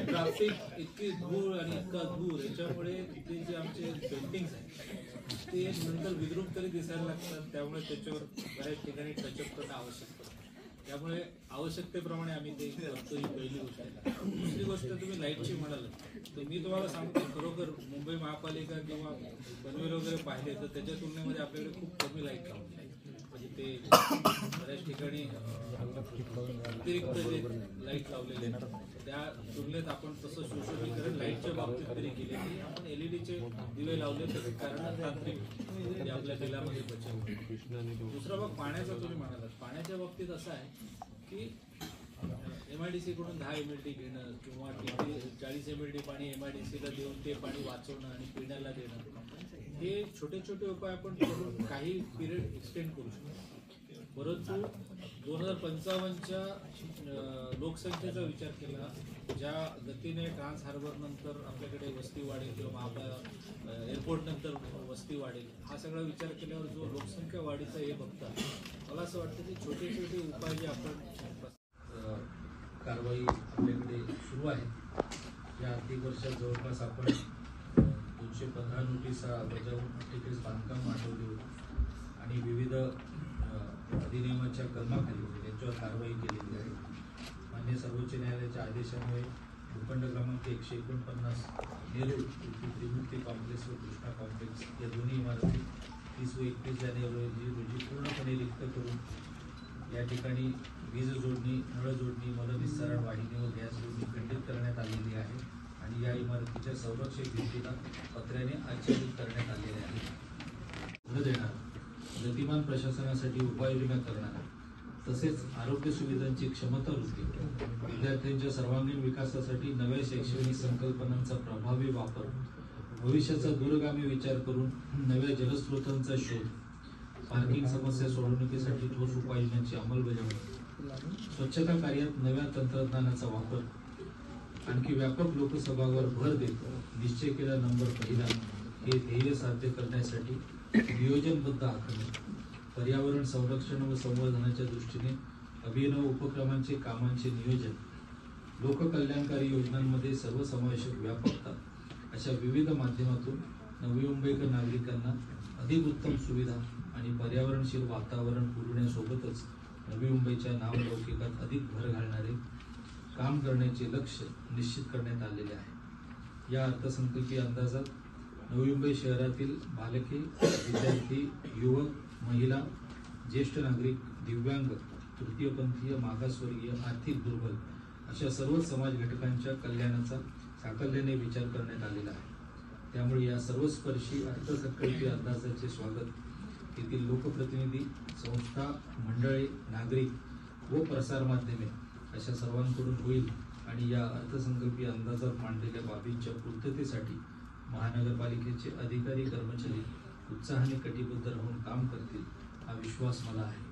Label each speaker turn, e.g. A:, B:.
A: Traffic इतकी धूळ आणि इतका धूर याच्यामुळे तिथे जे आमचे पेंटिंग्स आहेत ते नंतर विद्रूप तरी दिसायला लागतात, त्यामुळे त्याच्यावर बऱ्याच ठिकाणी टचअप करणं आवश्यक पडतं. त्यामुळे आवश्यकतेप्रमाणे आम्ही ते करतो, ही पहिली गोष्ट आहे. दुसरी गोष्ट तुम्ही लाईटची म्हणाल तर मी तुम्हाला सांगतो, खरोखर मुंबई महापालिका किंवा पनवेल वगैरे पाहिले तर त्याच्या तुलनेमध्ये आपल्याकडे खूप कमी लाईट लावली आहे. म्हणजे ते बऱ्याच ठिकाणी अतिरिक्त जे लाईट लावलेले आहेत त्या तुलनेत आपण तसं सुशोभीकरण लाईटच्या बाबतीत तरी केले नाही. आपण एलईडीचे दिवे लावले तर कारण तांत्रिक आपल्या बिलामध्ये बचत होईल. दुसरा भाग पाण्याचा तुम्ही म्हणालात, पाण्याच्या बाबतीत असं आहे की MIDC कडून 10 MLD घेणं किंवा 40 MLD पाणी MIDCला देऊन ते पाणी वाचवणं आणि पिण्याला देणं, हे छोटे छोटे उपाय आपण करून काही पिरियड एक्सटेंड करू शकतो. परंतु 2055च्या लोकसंख्येचा विचार केला, ज्या गतीने ट्रान्स हार्बर नंतर आपल्याकडे वस्ती वाढेल किंवा आपल्या एअरपोर्ट नंतर वस्ती वाढेल, हा सगळा विचार केल्यावर जो लोकसंख्या वाढीचा हे बघता मला असं वाटतं की छोटे छोटे उपाय जे आपण कारवाई आपल्याकडे सुरू आहे. या आर्थिक वर्षात जवळपास आपण 215 नोटिसा बजावून 48 बांधकाम आठवले होते आणि विविध अधिनियमाच्या कलमाखाली त्यांच्यावर कारवाई केलेली आहे. मान्य सर्वोच्च न्यायालयाच्या आदेशामुळे भूखंड क्रमांक 149 नेरूळ त्रिमूर्ती कॉम्प्लेक्स व कृष्णा कॉम्प्लेक्स या दोन्ही इमारती 30 व 31 जानेवारी रोजी पूर्णपणे रिक्त करून या ठिकाणी वीज जोडणी, नळ जोडणी, मलनिस्सारण वाहिनी व गॅस जोडणी खंडित करण्यात आलेली आहे आणि या इमारतीच्या संरक्षक भिंतीला पत्र्याने आच्छादित करण्यात आलेले आहे. पुढे देणार गतिमान प्रशासनासाठी उपाययोजना करणारा तसेच आरोग्य सुविधांची क्षमता वृद्धी, विद्यार्थ्यांच्या सर्वांगीण विकासासाठी नव्या शैक्षणिक संकल्पनांचा प्रभावी वापर, भविष्याचा दूरगामी विचार करून नव्या जलस्रोतांचा शोध, पार्किंग समस्या सोडवणुकीसाठी ठोस उपाययोजनांची अंमलबजावणी, स्वच्छता कार्यात नव्या तंत्रज्ञानाचा वापर, आणखी व्यापक लोकसहभागावर भर देत निश्चय केला नंबर पहिला हे ध्येय साध्य करण्यासाठी नियोजनबद्ध आखणी, पर्यावरण संरक्षण व संवर्धनाच्या दृष्टीने अभिनव उपक्रमांचे कामांचे नियोजन, लोककल्याणकारी योजनांमध्ये सर्वसमावेशक व्यापकता अशा विविध माध्यमातून नवी मुंबईकर नागरिकांना अधिक उत्तम सुविधा आणि पर्यावरणशील वातावरण पुरवण्यासोबतच नवी मुंबईच्या नावलौकिकात अधिक भर घालणारे काम करण्याचे लक्ष्य निश्चित करण्यात आलेले आहे. या अर्थसंकल्पीय अंदाजात नवी मुंबई शहरातील बालके, विद्यार्थी, युवक, महिला, ज्येष्ठ नागरिक, दिव्यांग, तृतीयपंथीय, मागासवर्गीय, आर्थिक दुर्बल अशा सर्व समाज घटकांच्या कल्याणाचा साकल्याने विचार करण्यात आलेला आहे. त्यामुळे या सर्वस्पर्शी अर्थसंकल्पीय अंदाजाचे स्वागत येथील लोकप्रतिनिधी, संस्था, मंडळे, नागरिक व प्रसारमाध्यमे अशा सर्वांकडून होईल आणि या अर्थसंकल्पीय अंदाजात मांडलेल्या बाबींच्या पूर्ततेसाठी महानगरपालिकेचे अधिकारी कर्मचारी उत्साहाने कटिबद्ध राहून काम करतील हा विश्वास मला आहे.